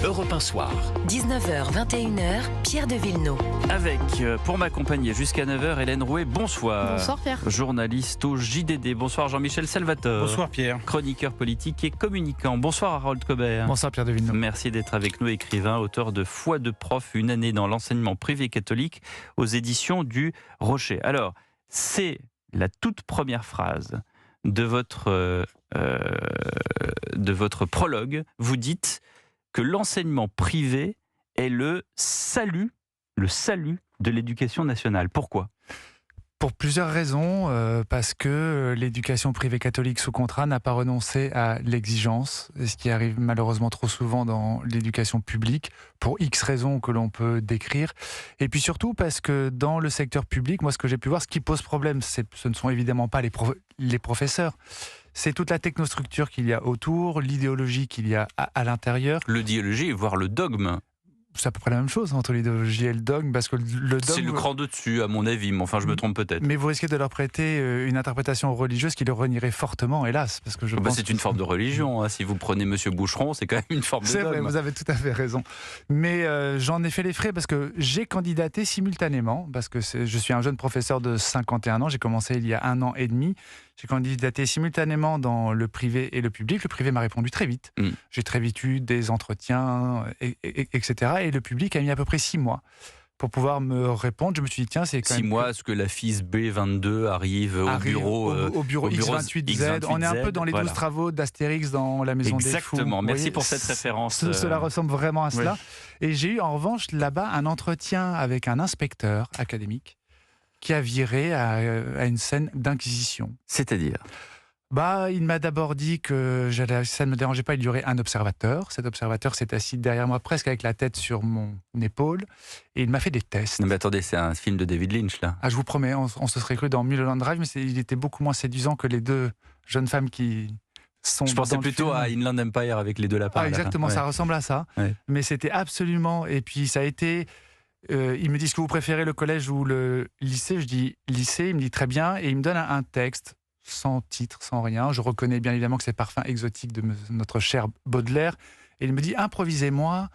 Europe 1 Soir. 19h, 21h, Pierre de Villeneuve. Avec, pour m'accompagner jusqu'à 9h, Hélène Rouet, bonsoir. Bonsoir Pierre. Journaliste au JDD. Bonsoir Jean-Michel Salvatore. Bonsoir Pierre. Chroniqueur politique et communicant. Bonsoir Harold Cobert. Bonsoir Pierre de Villeneuve. Merci d'être avec nous, écrivain, auteur de Foi de prof, une année dans l'enseignement privé catholique aux éditions du Rocher. Alors, c'est la toute première phrase de votre prologue. Vous dites que l'enseignement privé est le salut de l'éducation nationale. Pourquoi ? Pour plusieurs raisons, parce que l'éducation privée catholique sous contrat n'a pas renoncé à l'exigence, ce qui arrive malheureusement trop souvent dans l'éducation publique, pour X raisons que l'on peut décrire. Et puis surtout parce que dans le secteur public, moi ce que j'ai pu voir, ce qui pose problème, ce ne sont évidemment pas les professeurs, c'est toute la technostructure qu'il y a autour, l'idéologie qu'il y a à l'intérieur. L'idéologie, voire le dogme. C'est à peu près la même chose entre l'idéologie et le dogme, parce que le dogme... C'est le cran de dessus, à mon avis, mais enfin je me trompe peut-être. Mais vous risquez de leur prêter une interprétation religieuse qui le renierait fortement, hélas. Parce que c'est une forme de religion, hein. Si vous prenez Monsieur Boucheron, c'est quand même une forme de dogme. C'est vrai, vous avez tout à fait raison. Mais j'en ai fait les frais parce que j'ai candidaté simultanément, parce que je suis un jeune professeur de 51 ans, j'ai commencé il y a 1 an et demi. J'ai candidaté simultanément dans le privé et le public. Le privé m'a répondu très vite. J'ai très vite eu des entretiens, etc. Et le public a mis à peu près 6 mois pour pouvoir me répondre. Je me suis dit, tiens, c'est quand 6 même... mois, est-ce que la FIS B22 arrive au bureau X28Z. On est un peu dans les 12 travaux d'Astérix dans la Maison des Fous. Exactement, merci pour cette référence. Cela ressemble vraiment à cela. Oui. Et j'ai eu en revanche là-bas un entretien avec un inspecteur académique qui a viré à une scène d'inquisition. C'est-à-dire ? Il m'a d'abord dit que ça ne me dérangeait pas, il y aurait un observateur. Cet observateur s'est assis derrière moi, presque avec la tête sur mon épaule, et il m'a fait des tests. Non mais attendez, c'est un film de David Lynch, là. Ah, je vous promets, on se serait cru dans Mulholland Drive, mais il était beaucoup moins séduisant que les 2 jeunes femmes qui sont... Je pensais plutôt à Inland Empire avec les 2 lapins. Ah, exactement, ça ressemble à ça. Ouais. Mais c'était absolument... Et puis ça a été... il me dit, est-ce que vous préférez le collège ou le lycée ? Je dis lycée, il me dit très bien, et il me donne un texte, sans titre, sans rien. Je reconnais bien évidemment que c'est Parfum exotique de notre cher Baudelaire. Et il me dit, improvisez-moi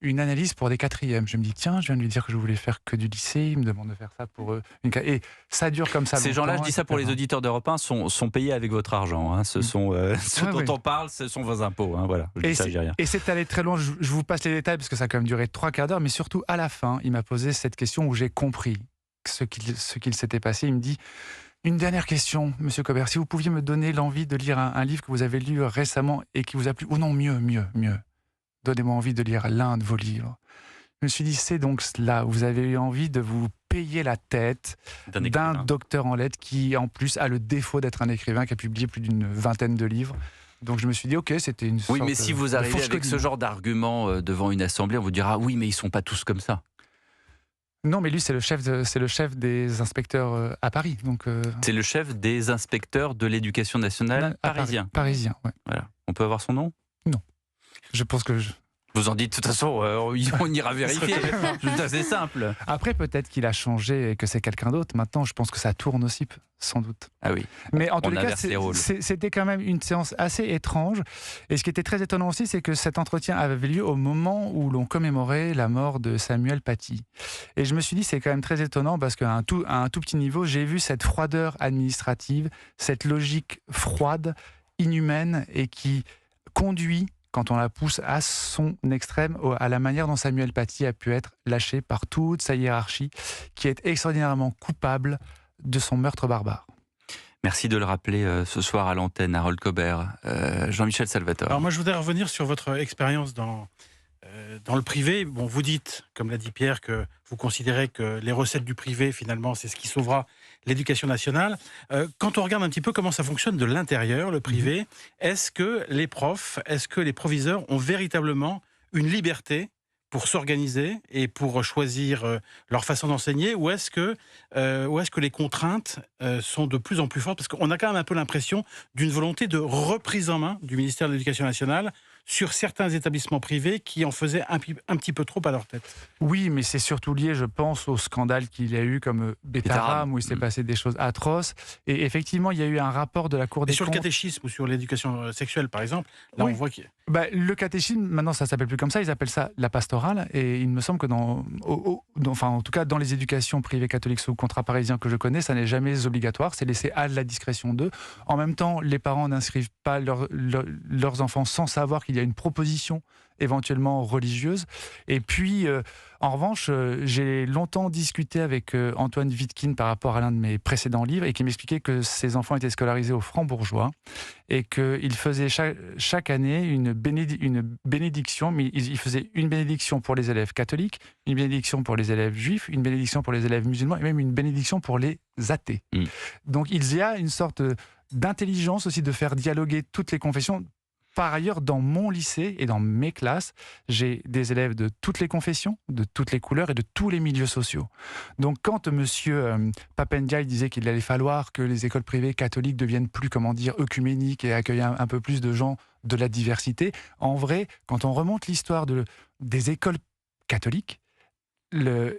une analyse pour des 4e. Je me dis, tiens, je viens de lui dire que je voulais faire que du lycée. Il me demande de faire ça pour et ça dure comme ça. Ces gens-là, je dis ça pour les auditeurs d'Europe 1, sont payés avec votre argent. Hein. Ce sont ceux dont on parle, ce sont vos impôts. Hein. Voilà. Et c'est allé très loin. Je vous passe les détails parce que ça a quand même duré 3 quarts d'heure. Mais surtout, à la fin, il m'a posé cette question où j'ai compris ce qu'il s'était passé. Il me dit... Une dernière question, Monsieur Cobert. Si vous pouviez me donner l'envie de lire un livre que vous avez lu récemment et qui vous a plu, ou non, mieux. Donnez-moi envie de lire l'un de vos livres. Je me suis dit, c'est donc cela. Vous avez eu envie de vous payer la tête d'un docteur en lettres qui, en plus, a le défaut d'être un écrivain qui a publié plus d'une 20aine de livres. Donc je me suis dit, ok, c'était une sorte... Oui, mais si vous arrivez avec ce genre d'argument devant une assemblée, on vous dira, oui, mais ils sont pas tous comme ça. Non, mais lui, c'est le chef des inspecteurs à Paris. Donc, c'est le chef des inspecteurs de l'éducation nationale parisien. Parisien, ouais. Voilà. On peut avoir son nom ? Non. Je pense que Vous en dites, de toute façon, on ira vérifier. C'est simple. Après, peut-être qu'il a changé et que c'est quelqu'un d'autre. Maintenant, je pense que ça tourne aussi, sans doute. Ah oui. Mais en tous les cas, c'était quand même une séance assez étrange. Et ce qui était très étonnant aussi, c'est que cet entretien avait lieu au moment où l'on commémorait la mort de Samuel Paty. Et je me suis dit, c'est quand même très étonnant parce qu'à un tout petit niveau, j'ai vu cette froideur administrative, cette logique froide, inhumaine et qui conduit, quand on la pousse à son extrême, à la manière dont Samuel Paty a pu être lâché par toute sa hiérarchie, qui est extraordinairement coupable de son meurtre barbare. Merci de le rappeler ce soir à l'antenne, Harold Cobert. Jean-Michel Salvatore. Alors moi, je voudrais revenir sur votre expérience dans le privé. Bon, vous dites, comme l'a dit Pierre, que vous considérez que les recettes du privé, finalement, c'est ce qui sauvera l'éducation nationale. Quand on regarde un petit peu comment ça fonctionne de l'intérieur, le privé, est-ce que les profs, est-ce que les proviseurs ont véritablement une liberté pour s'organiser et pour choisir leur façon d'enseigner, ou est-ce que les contraintes sont de plus en plus fortes ? Parce qu'on a quand même un peu l'impression d'une volonté de reprise en main du ministère de l'Éducation nationale sur certains établissements privés qui en faisaient un petit peu trop à leur tête. Oui, mais c'est surtout lié, je pense, au scandale qu'il y a eu comme Betaram, où il s'est passé des choses atroces. Et effectivement, il y a eu un rapport de la Cour des comptes. Sur le catéchisme ou sur l'éducation sexuelle, par exemple, là oui. on voit qu'il y a... Le catéchisme, maintenant ça s'appelle plus comme ça, ils appellent ça la pastorale, et il me semble que en tout cas dans les éducations privées catholiques sous contrat parisien que je connais, ça n'est jamais obligatoire, c'est laissé à la discrétion d'eux. En même temps, les parents n'inscrivent pas leurs enfants sans savoir qu'il y a une proposition éventuellement religieuse. Et puis, en revanche, j'ai longtemps discuté avec Antoine Wittkin par rapport à l'un de mes précédents livres et qui m'expliquait que ses enfants étaient scolarisés au Franc-Bourgeois et qu'il faisait chaque année une bénédiction, mais il faisait une bénédiction pour les élèves catholiques, une bénédiction pour les élèves juifs, une bénédiction pour les élèves musulmans et même une bénédiction pour les athées. Donc il y a une sorte d'intelligence aussi de faire dialoguer toutes les confessions. Par ailleurs, dans mon lycée et dans mes classes, j'ai des élèves de toutes les confessions, de toutes les couleurs et de tous les milieux sociaux. Donc quand M. Papendiaï disait qu'il allait falloir que les écoles privées catholiques deviennent plus, œcuméniques et accueillent un peu plus de gens de la diversité, en vrai, quand on remonte l'histoire des écoles catholiques,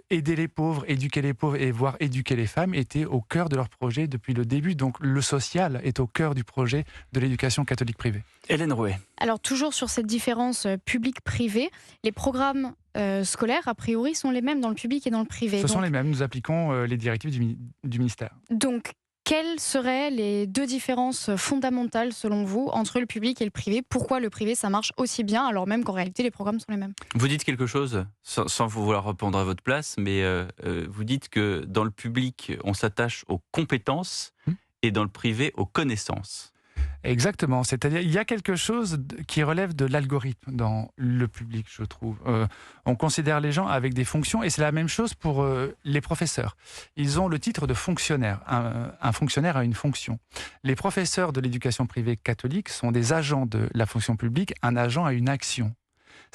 aider les pauvres et voire éduquer les femmes était au cœur de leur projet depuis le début. Donc le social est au cœur du projet de l'éducation catholique privée. Hélène Rouet. Alors toujours sur cette différence public-privé, les programmes scolaires a priori sont les mêmes dans le public et dans le privé. Ce sont les mêmes, nous appliquons les directives du ministère. Donc quelles seraient les deux différences fondamentales selon vous entre le public et le privé? Pourquoi le privé ça marche aussi bien alors même qu'en réalité les programmes sont les mêmes? Vous dites quelque chose, sans vouloir répondre à votre place, mais vous dites que dans le public on s'attache aux compétences et dans le privé aux connaissances. Exactement, c'est-à-dire il y a quelque chose qui relève de l'algorithme dans le public, je trouve. On considère les gens avec des fonctions et c'est la même chose pour les professeurs. Ils ont le titre de fonctionnaire. Un fonctionnaire a une fonction. Les professeurs de l'éducation privée catholique sont des agents de la fonction publique, un agent a une action.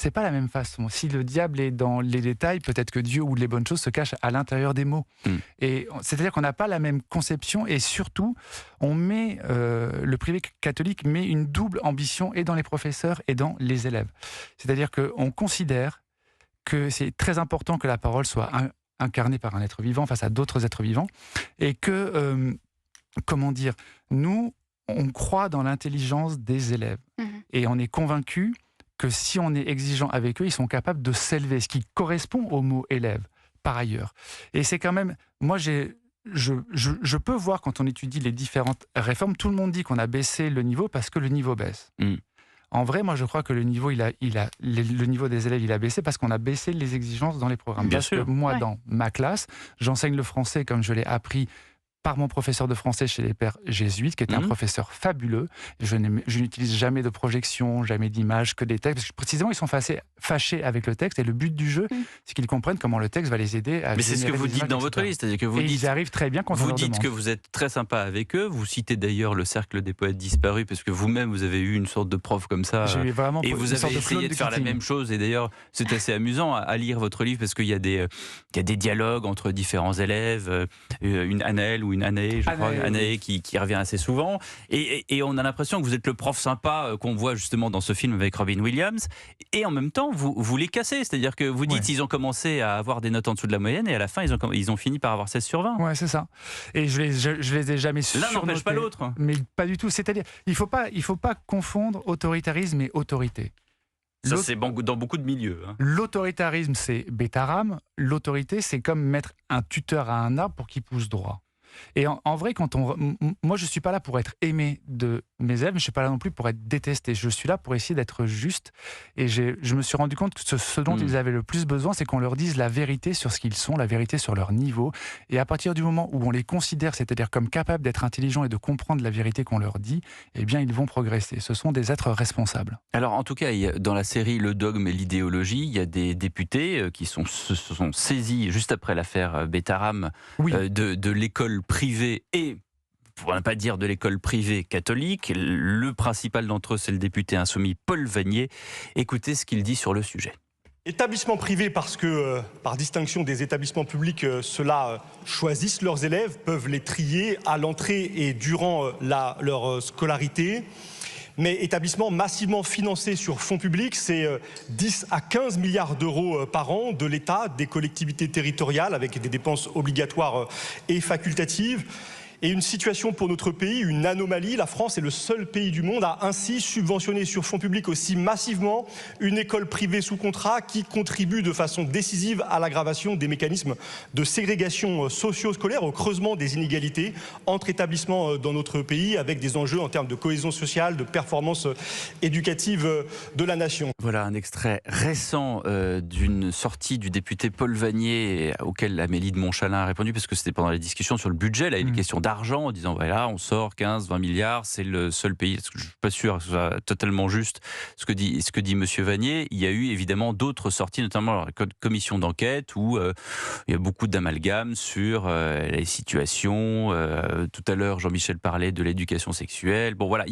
C'est pas la même façon. Si le diable est dans les détails, peut-être que Dieu ou les bonnes choses se cachent à l'intérieur des mots. Et c'est-à-dire qu'on n'a pas la même conception et surtout, le privé catholique met une double ambition et dans les professeurs et dans les élèves. C'est-à-dire qu'on considère que c'est très important que la parole soit incarnée par un être vivant face à d'autres êtres vivants et que, nous, on croit dans l'intelligence des élèves et on est convaincu que si on est exigeant avec eux, ils sont capables de s'élever, ce qui correspond au mot élève, par ailleurs. Et c'est quand même... Moi, je peux voir, quand on étudie les différentes réformes, tout le monde dit qu'on a baissé le niveau parce que le niveau baisse. En vrai, moi, je crois que le niveau, le niveau des élèves, il a baissé parce qu'on a baissé les exigences dans les programmes. Bien parce sûr. que moi, dans ma classe, j'enseigne le français comme je l'ai appris par mon professeur de français chez les pères jésuites, qui est un professeur fabuleux. Je n'utilise jamais de projection, jamais d'image, que des textes. Parce que précisément, ils sont fâchés avec le texte. Et le but du jeu, c'est qu'ils comprennent comment le texte va les aider à... Mais c'est ce que vous dites dans votre liste. C'est-à-dire que vous dites, ils arrivent très bien quand on leur demande. Vous dites que vous êtes très sympa avec eux. Vous citez d'ailleurs le Cercle des poètes disparus, parce que vous-même, vous avez eu une sorte de prof comme ça. Et vous avez essayé de faire la même chose. Et d'ailleurs, c'est assez amusant à lire votre livre, parce qu'il y a des dialogues entre différents élèves. Une Anaëlle ou une Anaé, je crois, Anaé qui revient assez souvent. Et on a l'impression que vous êtes le prof sympa qu'on voit justement dans ce film avec Robin Williams. Et en même temps, vous les cassez. C'est-à-dire que vous dites qu'ils ont commencé à avoir des notes en dessous de la moyenne et à la fin, ils ont fini par avoir 16 sur 20. Ouais, c'est ça. Et je les ai jamais surnotés. L'un n'empêche pas l'autre. Mais pas du tout. C'est-à-dire, il faut pas confondre autoritarisme et autorité. Ça, c'est dans beaucoup de milieux. L'autoritarisme, c'est Betaram. L'autorité, c'est comme mettre un tuteur à un arbre pour qu'il pousse droit. Et en vrai, moi, je ne suis pas là pour être aimé de mes élèves, mais je ne suis pas là non plus pour être détesté. Je suis là pour essayer d'être juste. Et je me suis rendu compte que ce dont ils avaient le plus besoin, c'est qu'on leur dise la vérité sur ce qu'ils sont, la vérité sur leur niveau. Et à partir du moment où on les considère, c'est-à-dire comme capables d'être intelligents et de comprendre la vérité qu'on leur dit, eh bien, ils vont progresser. Ce sont des êtres responsables. Alors, en tout cas, dans la série Le dogme et l'idéologie, il y a des députés qui se sont saisis, juste après l'affaire Betaram, de l'école privée et, pour ne pas dire de l'école privée catholique. Le principal d'entre eux, c'est le député insoumis Paul Vannier. Écoutez ce qu'il dit sur le sujet. Établissements privés parce que, par distinction des établissements publics, ceux-là choisissent leurs élèves, peuvent les trier à l'entrée et durant leur scolarité. mais établissement massivement financé sur fonds publics, c'est 10 à 15 milliards d'euros par an de l'État, des collectivités territoriales, avec des dépenses obligatoires et facultatives. Et une situation pour notre pays, une anomalie. La France est le seul pays du monde à ainsi subventionner sur fonds publics aussi massivement une école privée sous contrat qui contribue de façon décisive à l'aggravation des mécanismes de ségrégation socio-scolaire, au creusement des inégalités entre établissements dans notre pays, avec des enjeux en termes de cohésion sociale, de performance éducative de la nation. Voilà un extrait récent d'une sortie du député Paul Vannier auquel Amélie de Montchalin a répondu, parce que c'était pendant les discussions sur le budget, là, il est question d'argent, en disant voilà, on sort 15-20 milliards, c'est le seul pays. Parce que je ne suis pas sûr que ce soit totalement juste ce que dit M. Vannier. Il y a eu évidemment d'autres sorties, notamment la commission d'enquête, où il y a beaucoup d'amalgames sur les situations. Tout à l'heure, Jean-Michel parlait de l'éducation sexuelle. Bon voilà,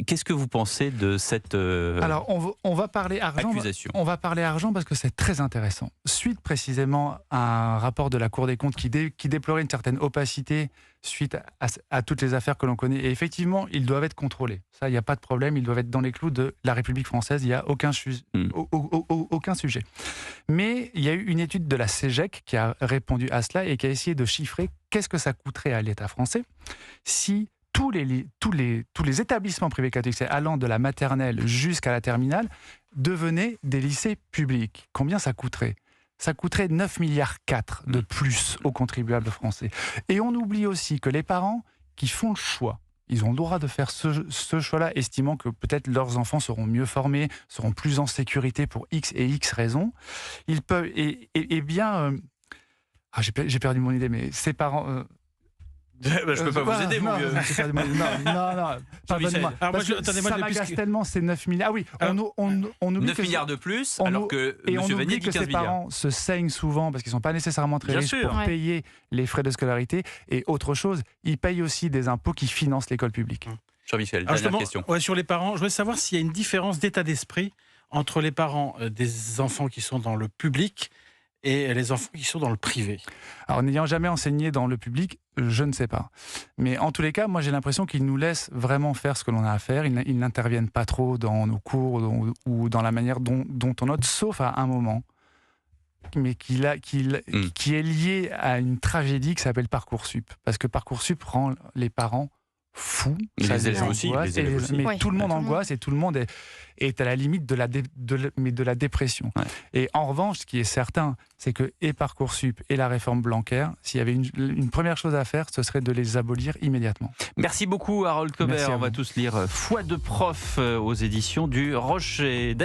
qu'est-ce que vous pensez de cette Alors, on va parler argent. accusation? On va parler argent parce que c'est très intéressant. Suite précisément à un rapport de la Cour des comptes qui déplorait une certaine opacité suite à toutes les affaires que l'on connaît. Et effectivement, ils doivent être contrôlés. Ça, il n'y a pas de problème. Ils doivent être dans les clous de la République française. Il n'y a aucun sujet. Mais il y a eu une étude de la CEGEC qui a répondu à cela et qui a essayé de chiffrer qu'est-ce que ça coûterait à l'État français si tous les établissements privés catholiques, allant de la maternelle jusqu'à la terminale, devenaient des lycées publics. Combien ça coûterait ? Ça coûterait 9,4 milliards de plus aux contribuables français. Et on oublie aussi que les parents qui font le choix, ils ont le droit de faire ce choix-là, estimant que peut-être leurs enfants seront mieux formés, seront plus en sécurité pour X et X raisons. Ils peuvent... j'ai perdu mon idée, mais ces parents... Je ne peux pas vous aider, mon vieux. Non, pardonnez-moi. Ça m'agace tellement, c'est 9 milliards. Ah oui, on oublie 9 milliards de plus, alors que M. Vannier dit 15 ces milliards. Parents se saignent souvent parce qu'ils ne sont pas nécessairement très riches pour payer les frais de scolarité. Et autre chose, ils payent aussi des impôts qui financent l'école publique. Jean-Michel, dernière question. Sur les parents, je voudrais savoir s'il y a une différence d'état d'esprit entre les parents des enfants qui sont dans le public et les enfants qui sont dans le privé. Alors, n'ayant jamais enseigné dans le public, je ne sais pas. Mais en tous les cas, moi, j'ai l'impression qu'ils nous laissent vraiment faire ce que l'on a à faire. Ils n'interviennent pas trop dans nos cours ou dans la manière dont on note, sauf à un moment, mais qui est lié à une tragédie qui s'appelle Parcoursup. Parce que Parcoursup rend les parents fous. Les élèves aussi. Mais tout le monde angoisse et tout le monde est à la limite de la dépression. Ouais. Et en revanche, ce qui est certain, c'est que et Parcoursup et la réforme Blanquer, s'il y avait une première chose à faire, ce serait de les abolir immédiatement. Merci beaucoup Harold Cobert. On va tous lire Foi de prof aux éditions du Rocher.